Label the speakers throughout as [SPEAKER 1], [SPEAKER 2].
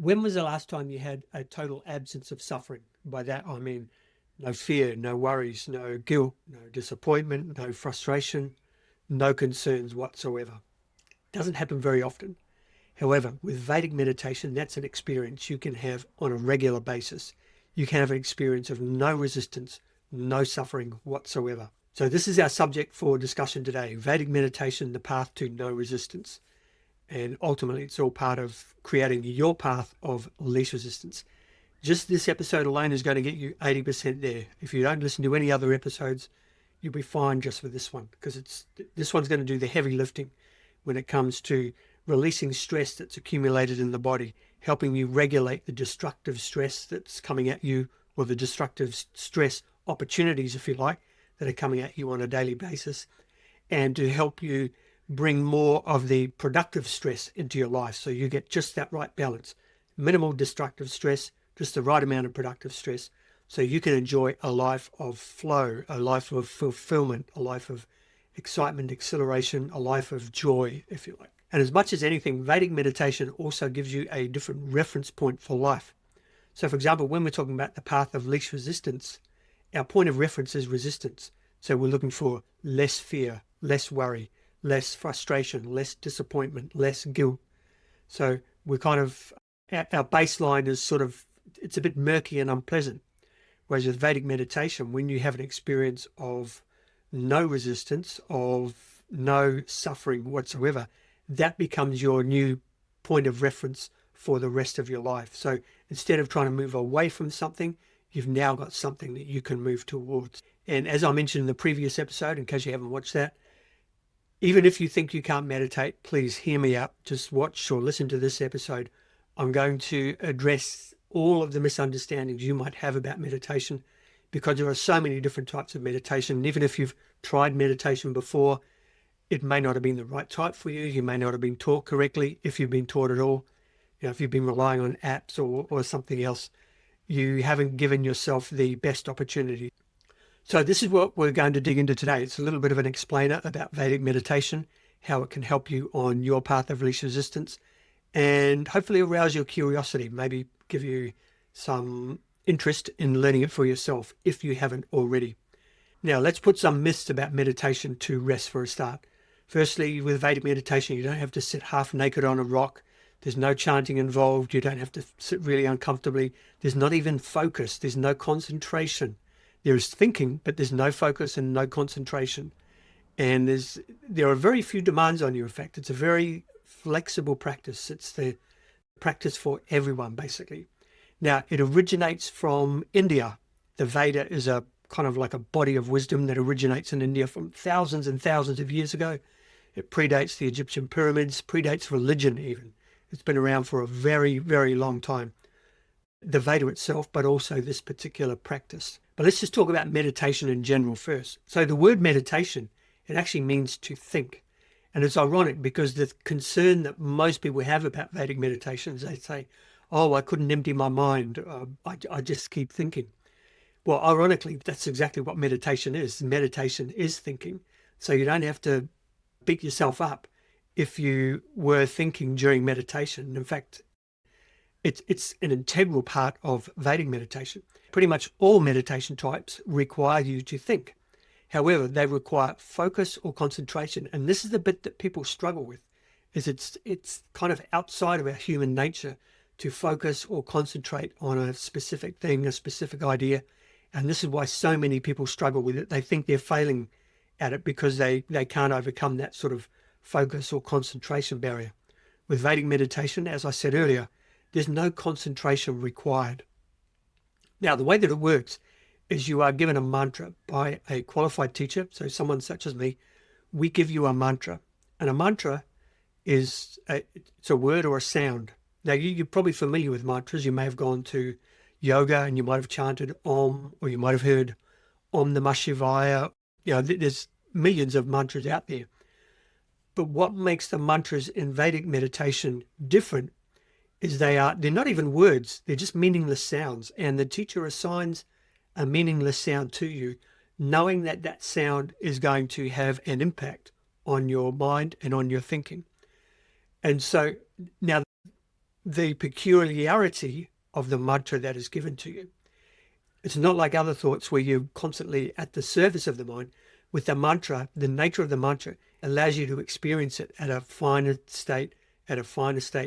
[SPEAKER 1] When was the last time you had a total absence of suffering? By that, I mean no fear, no worries, no guilt, no disappointment, no frustration, no concerns whatsoever. Doesn't happen very often. However, with Vedic meditation, that's an experience you can have on a regular basis. You can have an experience of no resistance, no suffering whatsoever. So this is our subject for discussion today, Vedic meditation, the path to no resistance. And ultimately, it's all part of creating your path of least resistance. Just this episode alone is going to get you 80% there. If you don't listen to any other episodes, you'll be fine just with this one, because this one's going to do the heavy lifting when it comes to releasing stress that's accumulated in the body, helping you regulate the destructive stress that's coming at you, or the destructive stress opportunities, if you like, that are coming at you on a daily basis, and to help you bring more of the productive stress into your life so you get just that right balance. Minimal destructive stress, just the right amount of productive stress, so you can enjoy a life of flow, a life of fulfillment, a life of excitement, acceleration, a life of joy, if you like. And as much as anything, Vedic meditation also gives you a different reference point for life. So for example, when we're talking about the path of least resistance, our point of reference is resistance. So we're looking for less fear, less worry, less frustration, less disappointment, less guilt. So we're kind of, our baseline is sort of, it's a bit murky and unpleasant. Whereas with Vedic meditation, when you have an experience of no resistance, of no suffering whatsoever, that becomes your new point of reference for the rest of your life. So instead of trying to move away from something, you've now got something that you can move towards. And as I mentioned in the previous episode, in case you haven't watched that, even if you think you can't meditate, please hear me out. Just watch or listen to this episode. I'm going to address all of the misunderstandings you might have about meditation, because there are so many different types of meditation. And even if you've tried meditation before, it may not have been the right type for you. You may not have been taught correctly, if you've been taught at all. If you've been relying on apps or something else, you haven't given yourself the best opportunity. So this is what we're going to dig into today. It's a little bit of an explainer about Vedic meditation, how it can help you on your path of least resistance, and hopefully arouse your curiosity, maybe give you some interest in learning it for yourself if you haven't already. Now, let's put some myths about meditation to rest for a start. Firstly, with Vedic meditation, you don't have to sit half naked on a rock. There's no chanting involved. You don't have to sit really uncomfortably. There's not even focus. There's no concentration. There is thinking, but there's no focus and no concentration. And there are very few demands on you. In fact, it's a very flexible practice. It's the practice for everyone, basically. Now, it originates from India. The Veda is a kind of like a body of wisdom that originates in India from thousands and thousands of years ago. It predates the Egyptian pyramids, predates religion even. It's been around for a very, very long time. The Veda itself, but also this particular practice. But let's just talk about meditation in general first. So the word meditation, it actually means to think. And it's ironic because the concern that most people have about Vedic meditation is they say, oh, I couldn't empty my mind. I just keep thinking. Well, ironically, that's exactly what meditation is. Meditation is thinking. So you don't have to beat yourself up if you were thinking during meditation. In fact, it's an integral part of Vedic meditation. Pretty much all meditation types require you to think. However, they require focus or concentration. And this is the bit that people struggle with, is it's kind of outside of our human nature to focus or concentrate on a specific thing, a specific idea. And this is why so many people struggle with it. They think they're failing at it because they can't overcome that sort of focus or concentration barrier. With Vedic meditation, as I said earlier, there's no concentration required. Now, the way that it works is you are given a mantra by a qualified teacher. So someone such as me, we give you a mantra. And a mantra it's a word or a sound. Now, you're probably familiar with mantras. You may have gone to yoga and you might have chanted Om, or you might have heard Om Namah Shivaya. There's millions of mantras out there. But what makes the mantras in Vedic meditation different is they're not even words. They're just meaningless sounds. And the teacher assigns a meaningless sound to you, knowing that that sound is going to have an impact on your mind and on your thinking. And so now the peculiarity of the mantra that is given to you. It's not like other thoughts where you're constantly at the surface of the mind. With the mantra, the nature of the mantra allows you to experience it at a finer state,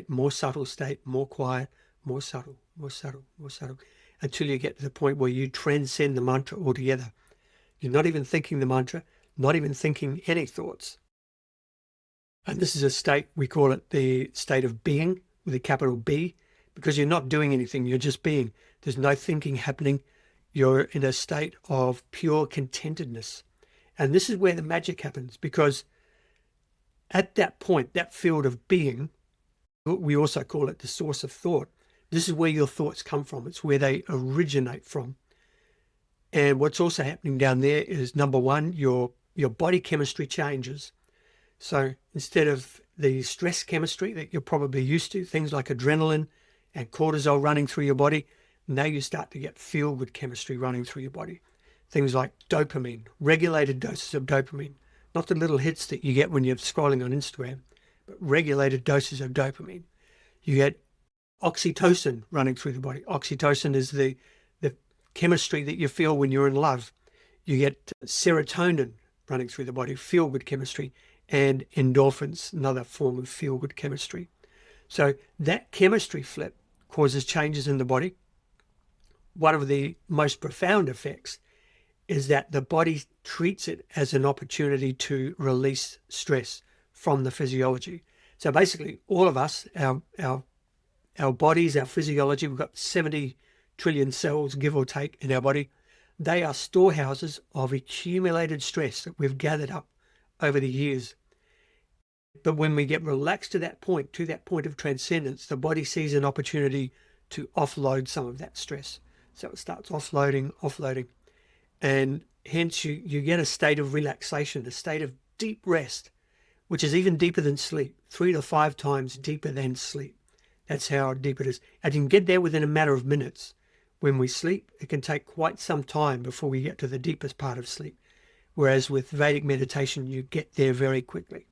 [SPEAKER 1] more subtle state, more quiet, more subtle, more subtle, more subtle, until you get to the point where you transcend the mantra altogether. You're not even thinking the mantra, not even thinking any thoughts. And this is a state, we call it the state of being, with a capital B, because you're not doing anything, you're just being. There's no thinking happening. You're in a state of pure contentedness. And this is where the magic happens, because at that point, that field of being, we also call it the source of thought. This is where your thoughts come from. It's where they originate from. And what's also happening down there is, number one, your body chemistry changes. So instead of the stress chemistry that you're probably used to, things like adrenaline and cortisol running through your body, now you start to get feel-good chemistry running through your body. Things like dopamine, regulated doses of dopamine, not the little hits that you get when you're scrolling on Instagram, but regulated doses of dopamine. You get oxytocin running through the body. Oxytocin is the chemistry that you feel when you're in love. You get serotonin running through the body, feel-good chemistry, and endorphins, another form of feel-good chemistry. So that chemistry flip causes changes in the body. One of the most profound effects is that the body treats it as an opportunity to release stress from the physiology. So basically, all of us, our bodies, our physiology, we've got 70 trillion cells, give or take, in our body. They are storehouses of accumulated stress that we've gathered up over the years. But when we get relaxed to that point of transcendence, the body sees an opportunity to offload some of that stress. So it starts offloading. And hence you get a state of relaxation, a state of deep rest, which is even deeper than sleep, 3 to 5 times deeper than sleep. That's how deep it is. And you can get there within a matter of minutes. When we sleep, it can take quite some time before we get to the deepest part of sleep. Whereas with Vedic meditation, you get there very quickly.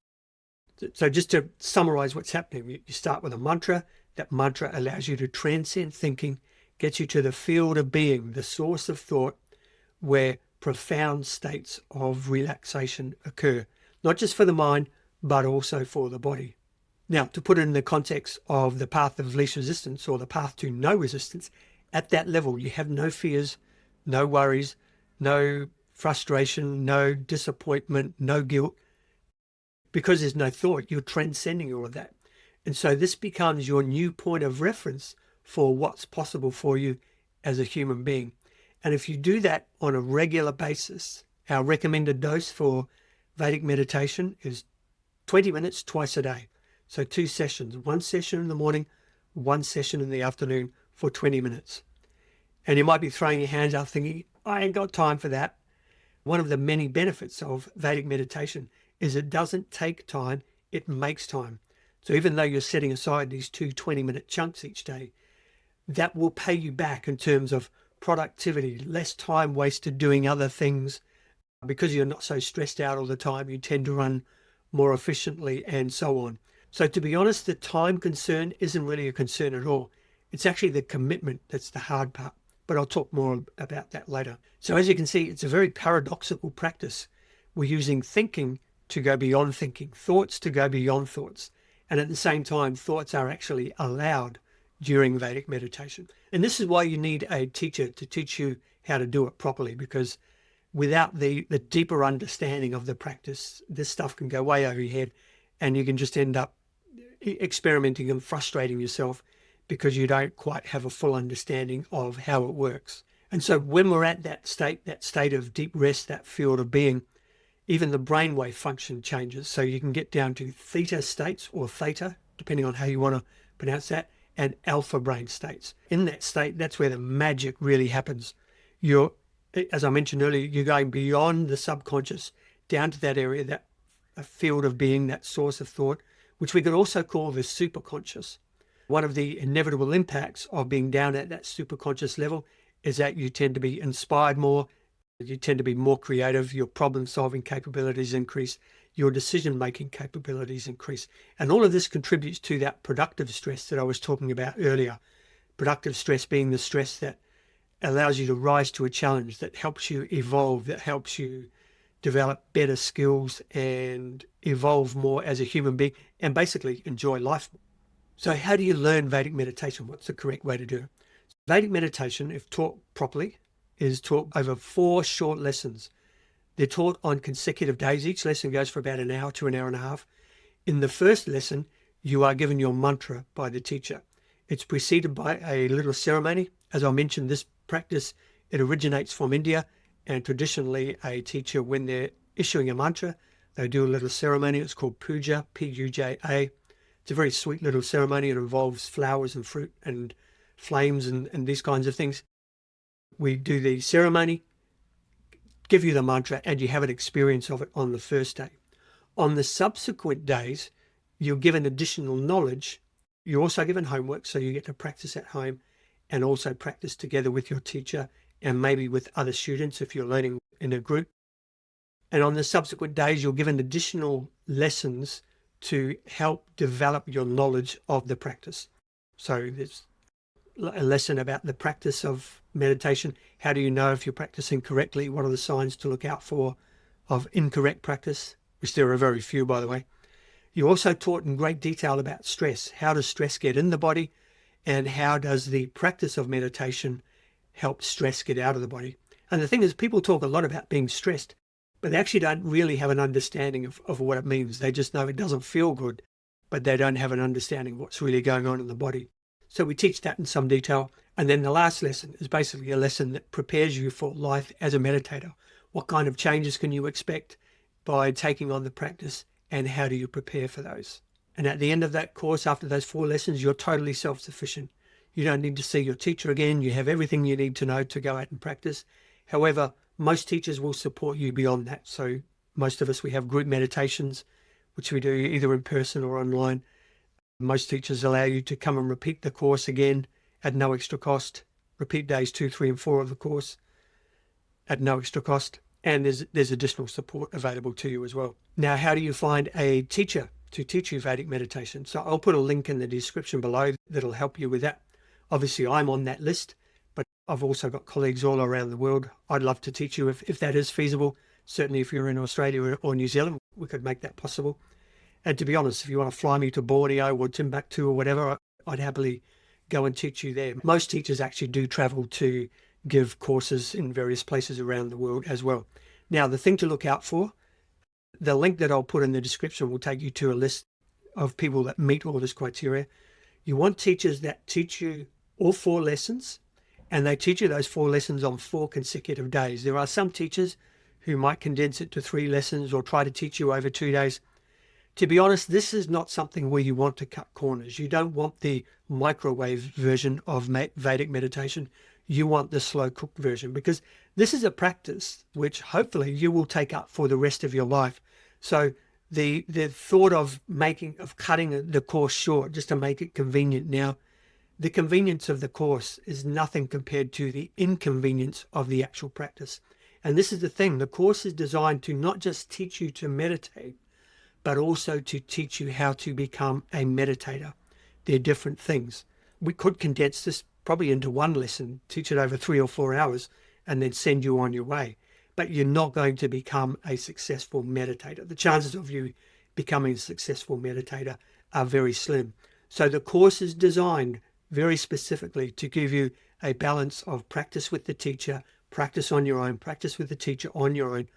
[SPEAKER 1] So just to summarize what's happening, you start with a mantra. That mantra allows you to transcend thinking, gets you to the field of being, the source of thought, where profound states of relaxation occur, not just for the mind, but also for the body. Now, to put it in the context of the path of least resistance, or the path to no resistance, at that level, you have no fears, no worries, no frustration, no disappointment, no guilt. Because there's no thought, you're transcending all of that. And so this becomes your new point of reference for what's possible for you as a human being. And if you do that on a regular basis, our recommended dose for Vedic meditation is 20 minutes twice a day. So 2 sessions, 1 session in the morning, 1 session in the afternoon for 20 minutes. And you might be throwing your hands up thinking, I ain't got time for that. One of the many benefits of Vedic meditation is it doesn't take time, it makes time. So even though you're setting aside these 2 20-minute chunks each day, that will pay you back in terms of productivity, less time wasted doing other things. Because you're not so stressed out all the time, you tend to run more efficiently and so on. So to be honest, the time concern isn't really a concern at all. It's actually the commitment that's the hard part. But I'll talk more about that later. So as you can see, it's a very paradoxical practice. We're using thinking to go beyond thinking, thoughts to go beyond thoughts. And at the same time, thoughts are actually allowed during Vedic meditation. And this is why you need a teacher to teach you how to do it properly, because without the deeper understanding of the practice, this stuff can go way over your head and you can just end up experimenting and frustrating yourself because you don't quite have a full understanding of how it works. And so when we're at that state of deep rest, that field of being, even the brainwave function changes. So you can get down to theta states, or theta, depending on how you want to pronounce that, and alpha brain states. In that state, that's where the magic really happens. You're, as I mentioned earlier, you're going beyond the subconscious down to that area, that a field of being, that source of thought, which we could also call the superconscious. One of the inevitable impacts of being down at that superconscious level is that you tend to be inspired more, you tend to be more creative, your problem-solving capabilities increase, your decision-making capabilities increase. And all of this contributes to that productive stress that I was talking about earlier. Productive stress being the stress that allows you to rise to a challenge, that helps you evolve, that helps you develop better skills and evolve more as a human being and basically enjoy life. So how do you learn Vedic meditation? What's the correct way to do it? Vedic meditation, if taught properly, is taught over 4 short lessons. They're taught on consecutive days. Each lesson goes for about an hour to an hour and a half. In the first lesson, you are given your mantra by the teacher. It's preceded by a little ceremony. As I mentioned, this practice, it originates from India, and traditionally a teacher, when they're issuing a mantra, they do a little ceremony. It's called puja, P-U-J-A. It's a very sweet little ceremony. It involves flowers and fruit and flames and these kinds of things. We do the ceremony, give you the mantra, and you have an experience of it on the first day. On the subsequent days, you're given additional knowledge. You're also given homework, so you get to practice at home and also practice together with your teacher and maybe with other students if you're learning in a group. And on the subsequent days, you're given additional lessons to help develop your knowledge of the practice. So there's a lesson about the practice of meditation. How do you know if you're practicing correctly? What are the signs to look out for of incorrect practice, which there are very few, by the way. You're also taught in great detail about stress. How does stress get in the body, and how does the practice of meditation help stress get out of the body? And the thing is, people talk a lot about being stressed, but they actually don't really have an understanding of what it means. They just know it doesn't feel good, but they don't have an understanding of what's really going on in the body. So we teach that in some detail. And then the last lesson is basically a lesson that prepares you for life as a meditator. What kind of changes can you expect by taking on the practice, and how do you prepare for those? And at the end of that course, after those 4 lessons, you're totally self-sufficient. You don't need to see your teacher again. You have everything you need to know to go out and practice. However, most teachers will support you beyond that. So most of us, we have group meditations, which we do either in person or online. Most teachers allow you to come and repeat the course again at no extra cost. Repeat days 2, 3, and 4 of the course at no extra cost. And there's additional support available to you as well. Now, how do you find a teacher to teach you Vedic meditation? So I'll put a link in the description below that'll help you with that. Obviously, I'm on that list, but I've also got colleagues all around the world. I'd love to teach you if that is feasible. Certainly, if you're in Australia or New Zealand, we could make that possible. And to be honest, if you want to fly me to Borneo or Timbuktu or whatever, I'd happily go and teach you there. Most teachers actually do travel to give courses in various places around the world as well. Now, the thing to look out for, the link that I'll put in the description will take you to a list of people that meet all this criteria. You want teachers that teach you all 4 lessons, and they teach you those 4 lessons on 4 consecutive days. There are some teachers who might condense it to 3 lessons or try to teach you over 2 days. To be honest, this is not something where you want to cut corners. You don't want the microwave version of Vedic meditation. You want the slow cooked version, because this is a practice which hopefully you will take up for the rest of your life. So the thought of cutting the course short just to make it convenient now, the convenience of the course is nothing compared to the inconvenience of the actual practice. And this is the thing, the course is designed to not just teach you to meditate, but also to teach you how to become a meditator. They're different things. We could condense this probably into 1 lesson, teach it over 3 or 4 hours, and then send you on your way. But you're not going to become a successful meditator. The chances of you becoming a successful meditator are very slim. So the course is designed very specifically to give you a balance of practice with the teacher, practice on your own, practice with the teacher on your own,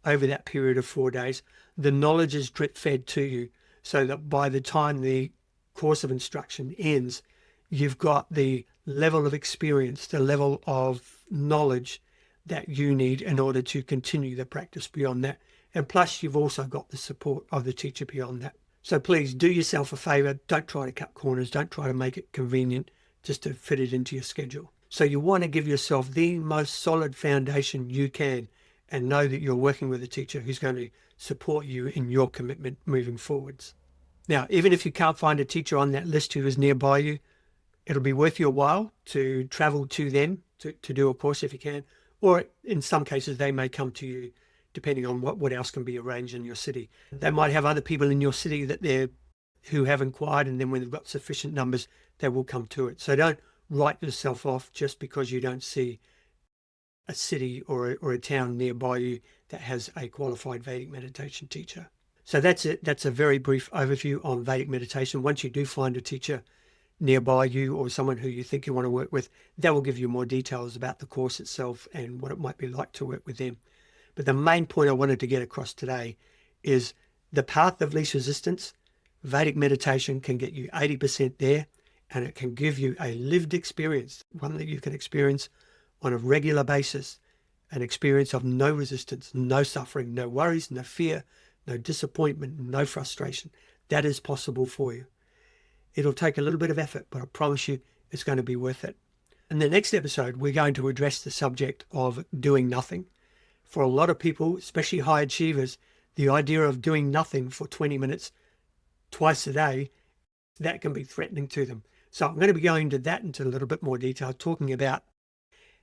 [SPEAKER 1] over that period of 4 days. The knowledge is drip fed to you so that by the time the course of instruction ends, you've got the level of experience, the level of knowledge that you need in order to continue the practice beyond that. And plus, you've also got the support of the teacher beyond that. So please do yourself a favor. Don't try to cut corners. Don't try to make it convenient just to fit it into your schedule. So you want to give yourself the most solid foundation you can, and know that you're working with a teacher who's going to support you in your commitment moving forwards. Now, even if you can't find a teacher on that list who is nearby you, it'll be worth your while to travel to them to do a course if you can, or in some cases they may come to you depending on what else can be arranged in your city. They might have other people in your city who have inquired, and then when they've got sufficient numbers, they will come to it. So don't write yourself off just because you don't see a city or a town nearby you that has a qualified Vedic meditation teacher. So that's it. That's a very brief overview on Vedic meditation. Once you do find a teacher nearby you or someone who you think you want to work with, that will give you more details about the course itself and what it might be like to work with them. But the main point I wanted to get across today is the path of least resistance. Vedic meditation can get you 80% there, and it can give you a lived experience, one that you can experience on a regular basis, an experience of no resistance, no suffering, no worries, no fear, no disappointment, no frustration. That is possible for you. It'll take a little bit of effort, but I promise you it's going to be worth it. In the next episode, we're going to address the subject of doing nothing. For a lot of people, especially high achievers, the idea of doing nothing for 20 minutes twice a day, that can be threatening to them. So I'm going to be going into that into a little bit more detail, talking about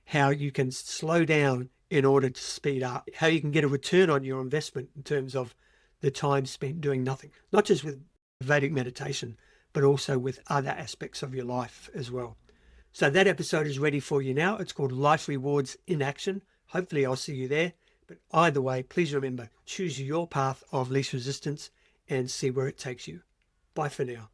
[SPEAKER 1] how you can slow down in order to speed up, how you can get a return on your investment in terms of the time spent doing nothing, not just with Vedic meditation, but also with other aspects of your life as well. So that episode is ready for you now. It's called Life Rewards in Action. Hopefully I'll see you there. But either way, please remember, choose your path of least resistance and see where it takes you. Bye for now.